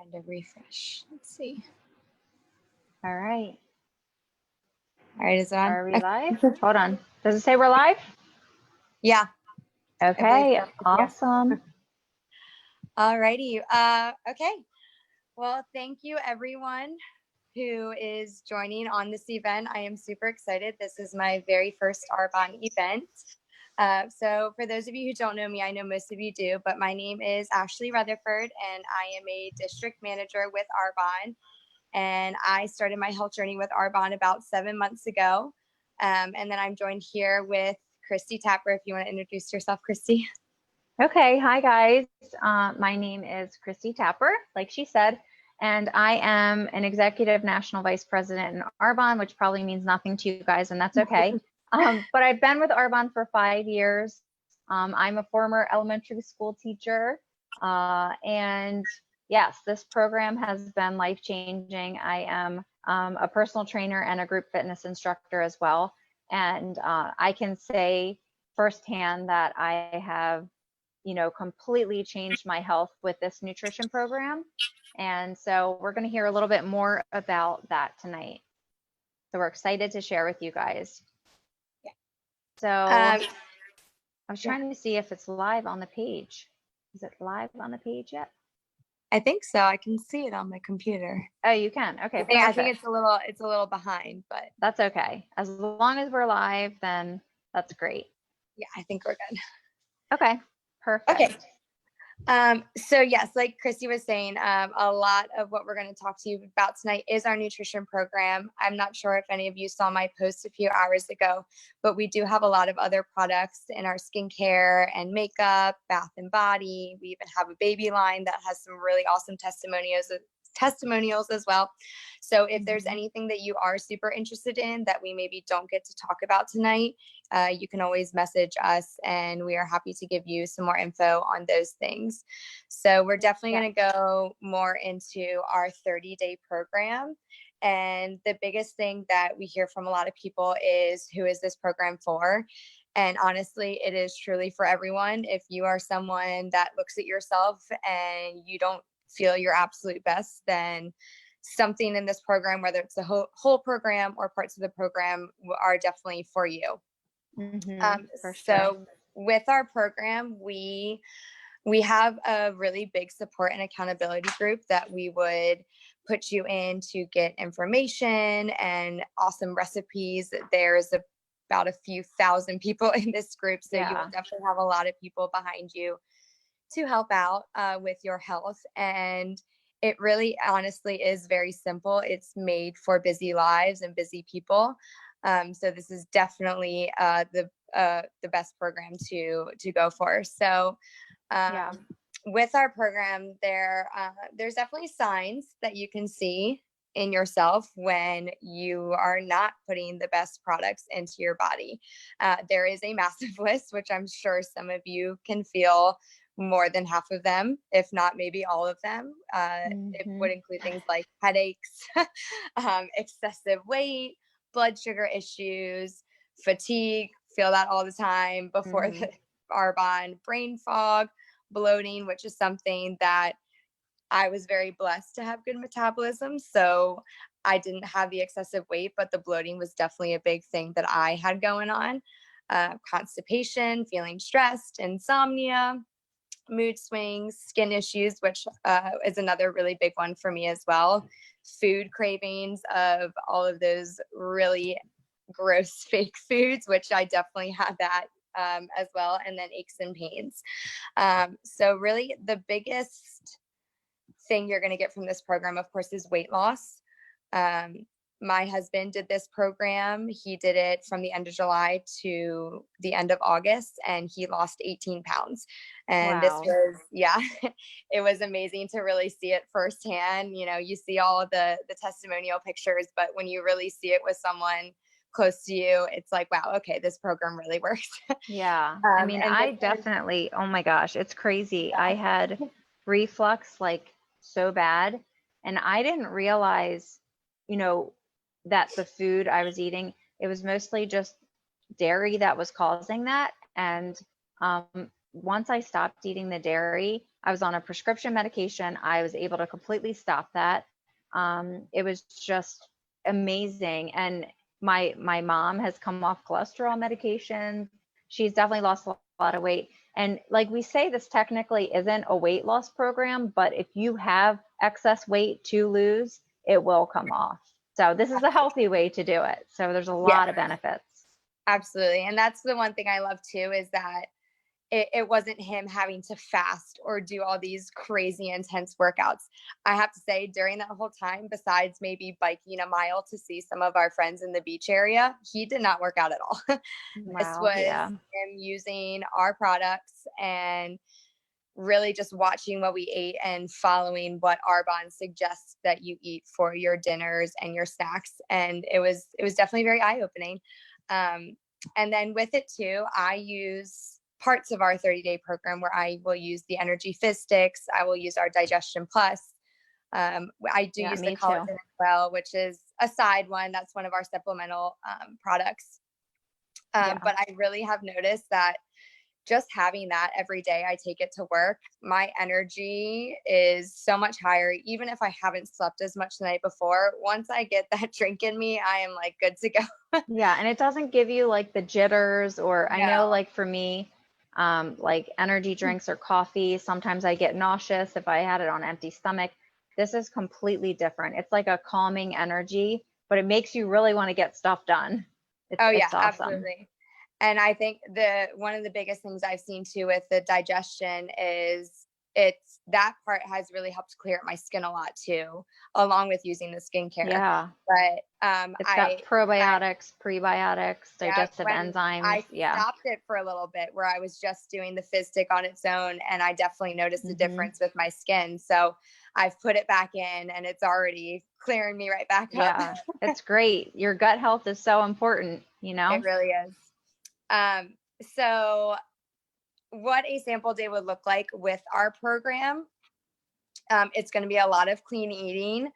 trying to refresh. Let's see. All right. All right, is it on? Are we live? Hold on. Does it say we're live? Yeah. Okay, So. awesome. All righty. Okay. Well, thank you everyone who is joining on this event. I am super excited. This is my very first Arbonne event. So for those of you who don't know me, I know most of you do, but my name is Ashley Rutherford, and I am a district manager with Arbonne. And I started my health journey with Arbonne about 7 months ago. And then I'm joined here with Kristie Tapper. If you want to introduce yourself, Kristie. Okay, hi guys. My name is Kristie Tapper, like she said, and I am an executive national vice president in Arbonne, which probably means nothing to you guys, and that's okay. But I've been with Arbonne for 5 years. I'm a former elementary school teacher, and yes, this program has been life-changing. I am a personal trainer and a group fitness instructor as well, and I can say firsthand that I have completely changed my health with this nutrition program. And so we're going to hear a little bit more about that tonight. So we're excited to share with you guys. Yeah. So I was trying to see if it's live on the page. Is it live on the page yet? I think so. I can see it on my computer. Oh, you can. Okay. I think it's a little behind, but that's okay. As long as we're live, then that's great. Yeah, I think we're good. Okay. Perfect. Okay. So yes, like Kristie was saying, a lot of what we're going to talk to you about tonight is our nutrition program. I'm not sure if any of you saw my post a few hours ago, but we do have a lot of other products in our skincare and makeup, bath and body. We even have a baby line that has some really awesome testimonials as well. So if there's anything that you are super interested in that we maybe don't get to talk about tonight, you can always message us and we are happy to give you some more info on those things. So we're definitely going to go more into our 30-day program. And the biggest thing that we hear from a lot of people is, who is this program for? And honestly, it is truly for everyone. If you are someone that looks at yourself and you don't feel your absolute best, then something in this program, whether it's the whole program or parts of the program, are definitely for you. For sure. So with our program, we have a really big support and accountability group that we would put you in to get information and awesome recipes. There's about a few thousand people in this group, so you will definitely have a lot of people behind you to help out with your health. And it really honestly is very simple. It's made for busy lives and busy people. So this is definitely the best program to go for. So with our program, there's definitely signs that you can see in yourself when you are not putting the best products into your body. There is a massive list, which I'm sure some of you can feel more than half of them, if not maybe all of them. It would include things like headaches, excessive weight, blood sugar issues, fatigue, feel that all the time before the Arbonne, brain fog, bloating, which is something that I was very blessed to have good metabolism. So I didn't have the excessive weight, but the bloating was definitely a big thing that I had going on. Constipation, feeling stressed, insomnia, mood swings, skin issues, which is another really big one for me as well. Food cravings of all of those really gross fake foods, which I definitely had that as well. And then aches and pains. So really the biggest thing you're going to get from this program, of course, is weight loss. My husband did this program. He did it from the end of July to the end of August, and he lost 18 pounds. And this was, it was amazing to really see it firsthand. You know, you see all of the testimonial pictures, but when you really see it with someone close to you, it's like, wow, okay, this program really works. I mean, I definitely, oh my gosh, it's crazy. I had reflux like so bad, and I didn't realize, that the food I was eating, it was mostly just dairy that was causing that. And once I stopped eating the dairy, I was on a prescription medication. I was able to completely stop that. It was just amazing. And my mom has come off cholesterol medication. She's definitely lost a lot of weight. And like we say, this technically isn't a weight loss program, but if you have excess weight to lose, it will come off. So this is a healthy way to do it. So there's a Yeah, lot of benefits. absolutely. And that's the one thing I love too, is that it wasn't him having to fast or do all these crazy intense workouts. I have to say, during that whole time, besides maybe biking a mile to see some of our friends in the beach area, he did not work out at all. This Wow. was Yeah. him using our products and really just watching what we ate and following what Arbonne suggests that you eat for your dinners and your snacks. And it was definitely very eye-opening. And then with it too, I use parts of our 30-day program where I will use the Energy Fizz Sticks. I will use our Digestion Plus. I do use the collagen as well, which is a side one. That's one of our supplemental products. But I really have noticed that just having that every day I take it to work, my energy is so much higher. Even if I haven't slept as much the night before, once I get that drink in me, I am like good to go. Yeah. And it doesn't give you like the jitters, or No. I know like for me, like energy drinks or coffee, sometimes I get nauseous if I had it on empty stomach. This is completely different. It's like a calming energy, but it makes you really want to get stuff done. It's awesome. Absolutely. And I think one of the biggest things I've seen too with the digestion is that part has really helped clear up my skin a lot too, along with using the skincare. Yeah. But it's got probiotics, prebiotics, digestive enzymes. I stopped it for a little bit where I was just doing the Fizz Stick on its own, and I definitely noticed a difference with my skin. So I've put it back in, and it's already clearing me right back up. Yeah, it's great. Your gut health is so important, you know? It really is. So what a sample day would look like with our program, it's going to be a lot of clean eating,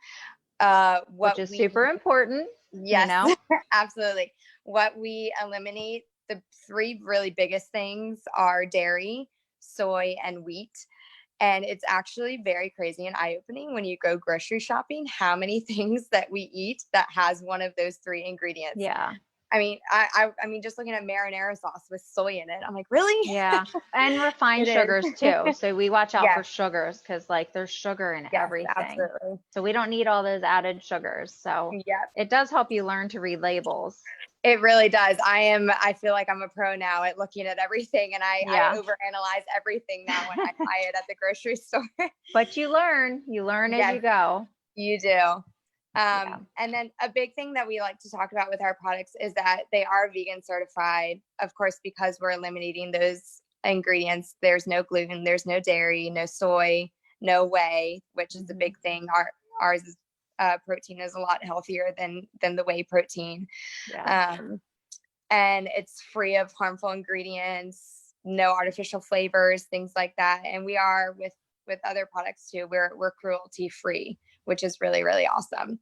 which is super important. Yes, you know? Absolutely. What we eliminate, the three really biggest things are dairy, soy, and wheat. And it's actually very crazy and eye-opening when you go grocery shopping, how many things that we eat that has one of those three ingredients. Yeah. I mean, I mean, just looking at marinara sauce with soy in it, I'm like, really? Yeah. And refined sugars too. So we watch out for sugars, because like there's sugar in everything. Absolutely. So we don't need all those added sugars. So it does help you learn to read labels. It really does. I feel like I'm a pro now at looking at everything, and I overanalyze everything now when I buy it at the grocery store. But you learn as you go. You do. And then a big thing that we like to talk about with our products is that they are vegan certified, of course, because we're eliminating those ingredients. There's no gluten, there's no dairy, no soy, no whey, which is a big thing. Ours is protein is a lot healthier than the whey protein. And it's free of harmful ingredients, no artificial flavors, things like that. And we are with other products too, we're cruelty free, which is really, really awesome.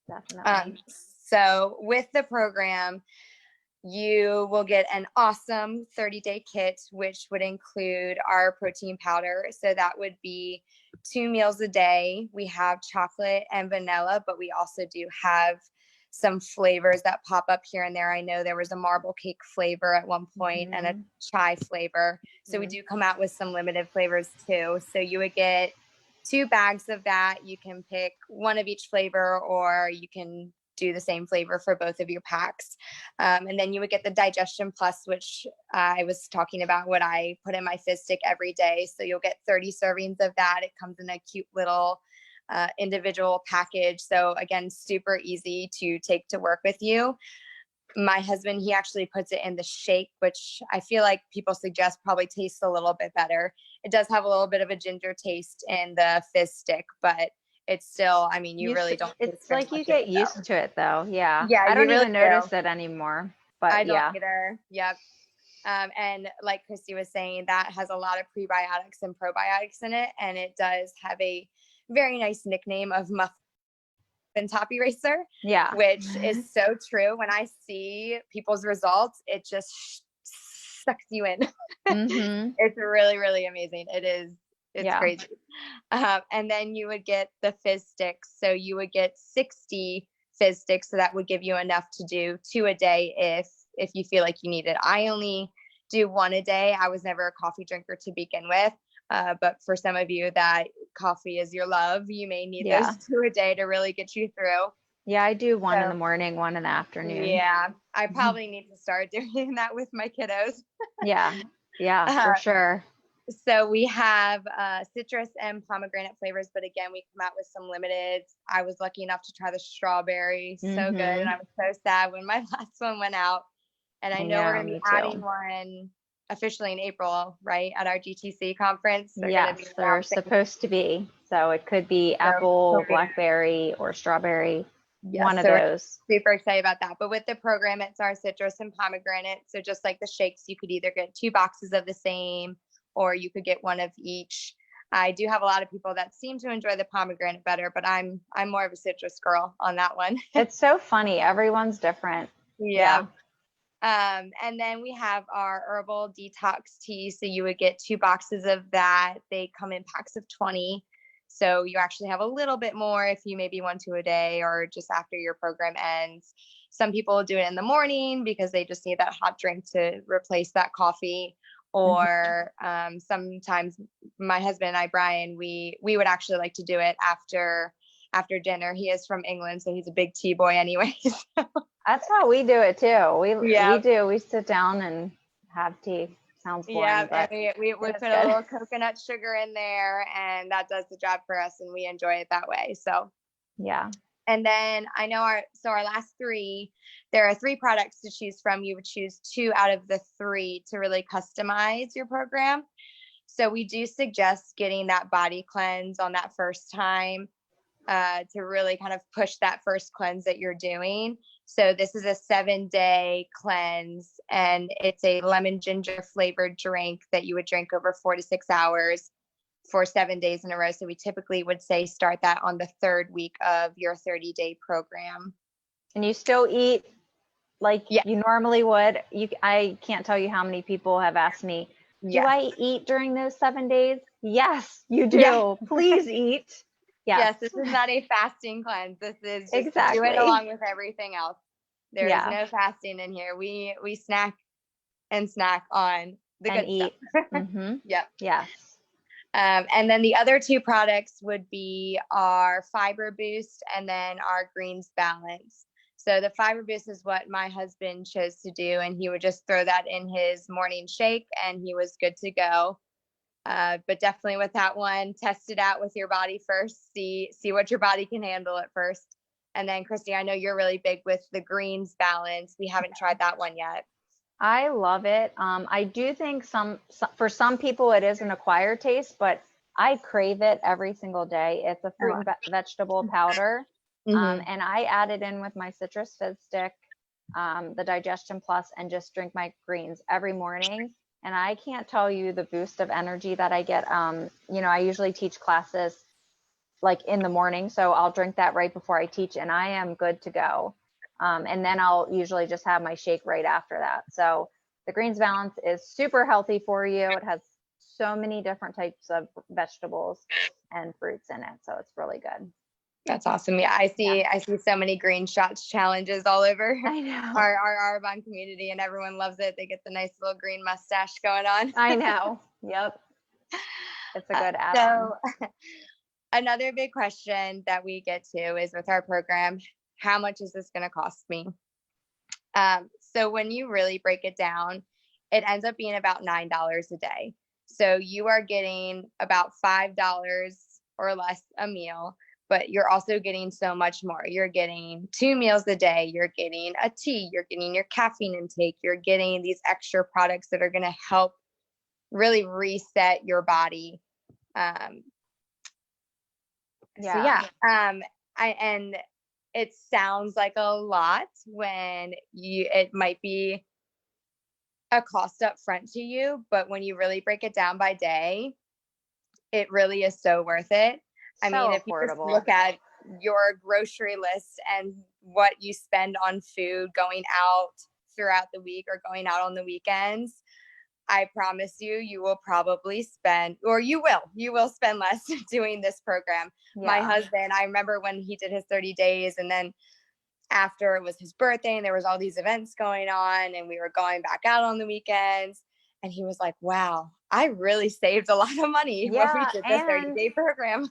Definitely. So with the program, you will get an awesome 30-day kit, which would include our protein powder. So that would be 2 meals a day. We have chocolate and vanilla, but we also do have some flavors that pop up here and there. I know there was a marble cake flavor at one point and a chai flavor. So we do come out with some limited flavors too. So you would get 2 bags of that. You can pick one of each flavor, or you can do the same flavor for both of your packs. And then you would get the Digestion Plus, which I was talking about, what I put in my Fizz Stick every day. So you'll get 30 servings of that. It comes in a cute little individual package. So again, super easy to take to work with you. My husband, he actually puts it in the shake, which I feel like people suggest probably tastes a little bit better. It does have a little bit of a ginger taste in the Fizz Stick, but it's still, I mean, you really don't. It's like you get used to it though. Yeah. Yeah. I don't even notice it anymore, but I don't either. Yep. And like Kristie was saying, that has a lot of prebiotics and probiotics in it. And it does have a very nice nickname of muffin top eraser. Yeah. Which is so true. When I see people's results, it just sucks you in. It's really, really amazing. It It's crazy. And then you would get the fizz sticks. So you would get 60 fizz sticks. So that would give you enough to do 2 a day if you feel like you need it. I only do 1 a day. I was never a coffee drinker to begin with. But for some of you that coffee is your love, you may need those 2 a day to really get you through. Yeah, I do 1 in the morning, 1 in the afternoon. Yeah, I probably need to start doing that with my kiddos. Yeah, for sure. So we have citrus and pomegranate flavors, but again, we come out with some limited. I was lucky enough to try the strawberry, so good, and I was so sad when my last one went out. And I know we're going to be adding one officially in April, right, at our GTC conference. They're supposed to be. So it could be apple, blackberry, or strawberry. One of those. Super excited about that. But with the program, it's our citrus and pomegranate. So just like the shakes, you could either get 2 boxes of the same, or you could get 1 of each. I do have a lot of people that seem to enjoy the pomegranate better, but I'm more of a citrus girl on that one. It's so funny. Everyone's different. Yeah. And then we have our herbal detox tea. So you would get 2 boxes of that. They come in packs of 20. So you actually have a little bit more if you maybe want to a day or just after your program ends. Some people do it in the morning because they just need that hot drink to replace that coffee. Or sometimes my husband and I, Brian, we would actually like to do it after dinner. He is from England, so he's a big tea boy anyway. That's how we do it too. We sit down and have tea. Sounds boring. Yeah, but we put a little coconut sugar in there, and that does the job for us, and we enjoy it that way. So yeah. And then I know our last 3, there are 3 products to choose from. You would choose 2 out of the 3 to really customize your program. So we do suggest getting that body cleanse on that first time to really kind of push that first cleanse that you're doing. So this is a 7-day cleanse, and it's a lemon ginger flavored drink that you would drink over 4 to 6 hours for 7 days in a row. So we typically would say start that on the 3rd week of your 30-day program. And you still eat like you normally would. I can't tell you how many people have asked me, do I eat during those 7 days? Yes, you do. Yeah. Please eat. Yes, this is not a fasting cleanse. This is just do it along with everything else. There is no fasting in here. We snack on the good eat. Stuff. Yep. Yes. And then the other 2 products would be our Fiber Boost and then our Greens Balance. So the Fiber Boost is what my husband chose to do, and he would just throw that in his morning shake and he was good to go. But definitely with that one, test it out with your body first, see what your body can handle at first. And then Kristie, I know you're really big with the Greens Balance. We haven't tried that one yet. I love it. I do think for some people it is an acquired taste, but I crave it every single day. It's a fruit and vegetable powder. And I add it in with my citrus fizz stick, the Digestion Plus, and just drink my greens every morning. And I can't tell you the boost of energy that I get. I usually teach classes like in the morning, so I'll drink that right before I teach, and I am good to go. And then I'll usually just have my shake right after that. So the Greens Balance is super healthy for you. It has so many different types of vegetables and fruits in it, so it's really good. That's awesome. Yeah, I see so many green shots challenges all over I know. our Arbonne community, and everyone loves it. They get the nice little green mustache going on. I know. Yep. It's a good add-on. So another big question that we get to is with our program, how much is this going to cost me? So when you really break it down, it ends up being about $9 a day. So you are getting about $5 or less a meal, but you're also getting so much more. You're getting 2 meals a day. You're getting a tea. You're getting your caffeine intake. You're getting these extra products that are going to help really reset your body. And it sounds like a lot when it might be a cost up front to you, but when you really break it down by day, it really is so worth it. I mean, if you just look at your grocery list and what you spend on food going out throughout the week or going out on the weekends, I promise you, you will probably spend, or you will spend less doing this program. My husband, I remember when he did his 30 days, and then after it was his birthday and there was all these events going on and we were going back out on the weekends, and he was like, wow, I really saved a lot of money when we did the 30-day program.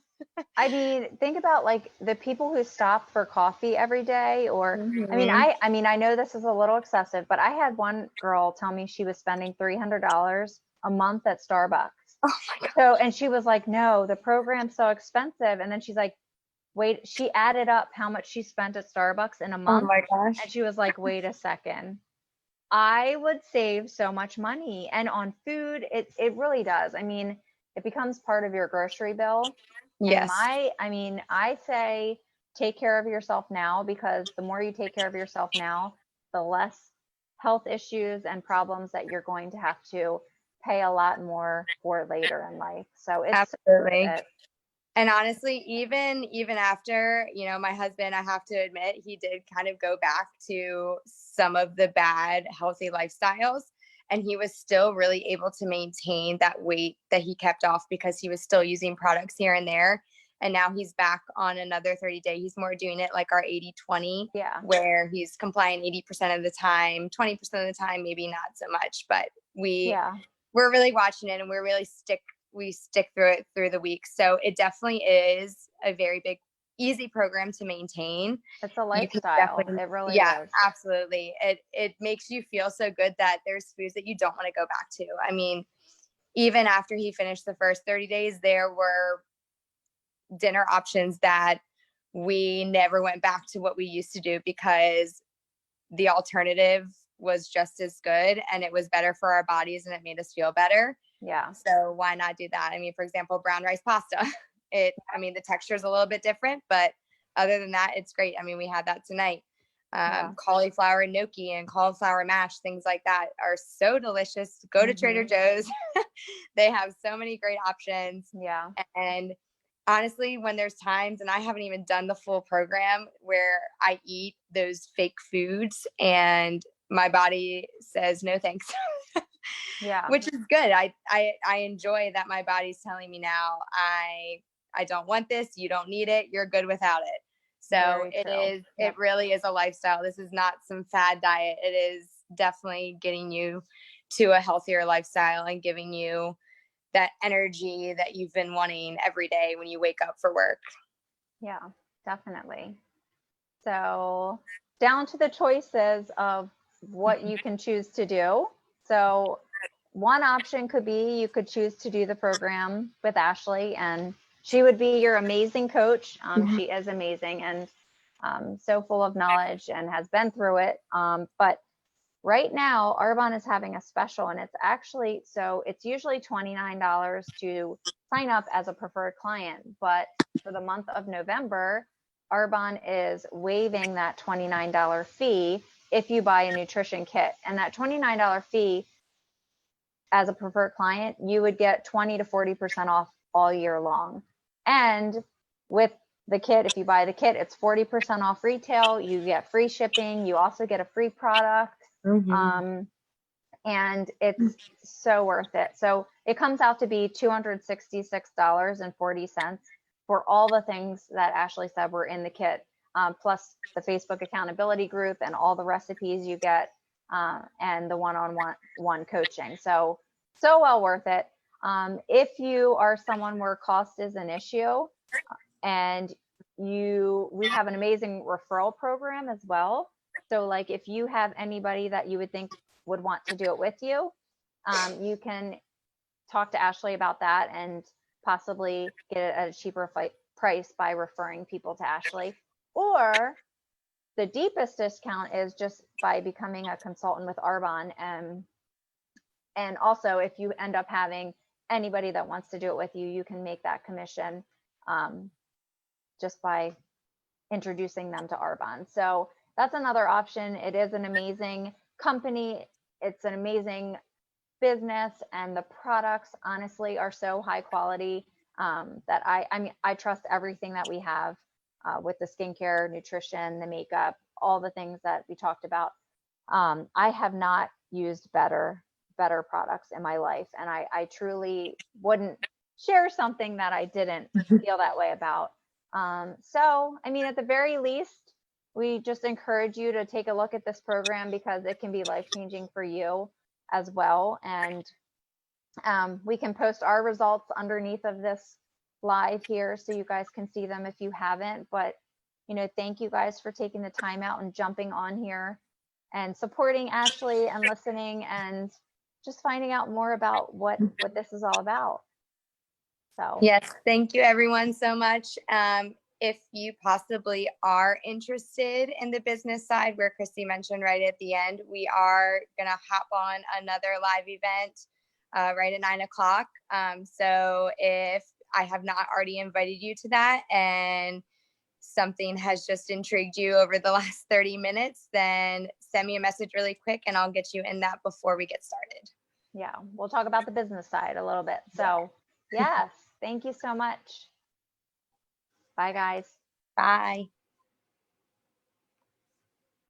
I mean, think about like the people who stop for coffee every day, or I mean, I know this is a little excessive, but I had one girl tell me she was spending $300 a month at Starbucks. Oh my God. So, and she was like, no, the program's so expensive. And then she's like, wait, she added up how much she spent at Starbucks in a month. Oh my gosh. And she was like, wait a second. I would save so much money. And on food, it really does. I mean, it becomes part of your grocery bill. Yes. And I say take care of yourself now, because the more you take care of yourself now, the less health issues and problems that you're going to have to pay a lot more for later in life. So it's absolutely. And honestly, even after, you know, my husband, I have to admit, he did kind of go back to some of the bad healthy lifestyles, and he was still really able to maintain that weight that he kept off because he was still using products here and there. And now he's back on another 30-day. He's more doing it like our 80-20, where he's complying 80% of the time, 20% of the time, maybe not so much, but we're really watching it, and we stick through it through the week. So it definitely is a very big, easy program to maintain. It's a lifestyle. It really is. Absolutely. It makes you feel so good that there's foods that you don't want to go back to. I mean, even after he finished the first 30 days, there were dinner options that we never went back to what we used to do, because the alternative was just as good and it was better for our bodies and it made us feel better. Yeah. So why not do that? I mean, for example, brown rice pasta. I mean, the texture is a little bit different, but other than that, it's great. I mean, we had that tonight. Cauliflower gnocchi and cauliflower mash, things like that are so delicious. Go to Trader Joe's. They have so many great options. Yeah. And honestly, when there's times, and I haven't even done the full program, where I eat those fake foods and my body says no thanks. Which is good. I enjoy that my body's telling me now, I don't want this, you don't need it, you're good without it. So it really is a lifestyle. This is not some fad diet. It is definitely getting you to a healthier lifestyle and giving you that energy that you've been wanting every day when you wake up for work. Yeah, definitely. So down to the choices of what you can choose to do. So one option could be you could choose to do the program with Ashley, and she would be your amazing coach. She is amazing and so full of knowledge and has been through it. But right now, Arbonne is having a special, and it's actually, so it's usually $29 to sign up as a preferred client. But for the month of November, Arbonne is waiving that $29 fee if you buy a nutrition kit. And that $29 fee, as a preferred client, you would get 20 to 40% off all year long. And with the kit, if you buy the kit, it's 40% off retail. You get free shipping. You also get a free product. And it's so worth it. So it comes out to be $266.40 for all the things that Ashley said were in the kit, plus the Facebook accountability group and all the recipes you get, and the one-on-one coaching. So well worth it. If you are someone where cost is an issue, and we have an amazing referral program as well. So like if you have anybody that you would think would want to do it with you, you can talk to Ashley about that and possibly get it at a cheaper price by referring people to Ashley. Or the deepest discount is just by becoming a consultant with Arbonne. And also, if you end up having anybody that wants to do it with you, you can make that commission just by introducing them to Arbonne. So that's another option. It is an amazing company. It's an amazing business, and the products honestly are so high quality that I trust everything that we have with the skincare, nutrition, the makeup, all the things that we talked about. I have not used better better products in my life. And I truly wouldn't share something that I didn't feel that way about. So, I mean, at the very least, we just encourage you to take a look at this program because it can be life-changing for you as well. And we can post our results underneath of this live here so you guys can see them if you haven't. But, you know, thank you guys for taking the time out and jumping on here and supporting Ashley and listening and just finding out more about what this is all about. So yes, thank you everyone so much. If you possibly are interested in the business side, where Kristie mentioned right at the end, we are going to hop on another live event right at 9 o'clock. So if I have not already invited you to that and something has just intrigued you over the last 30 minutes, then send me a message really quick and I'll get you in that before we get started. Yeah, we'll talk about the business side a little bit. So yes, thank you so much. Bye, guys. Bye.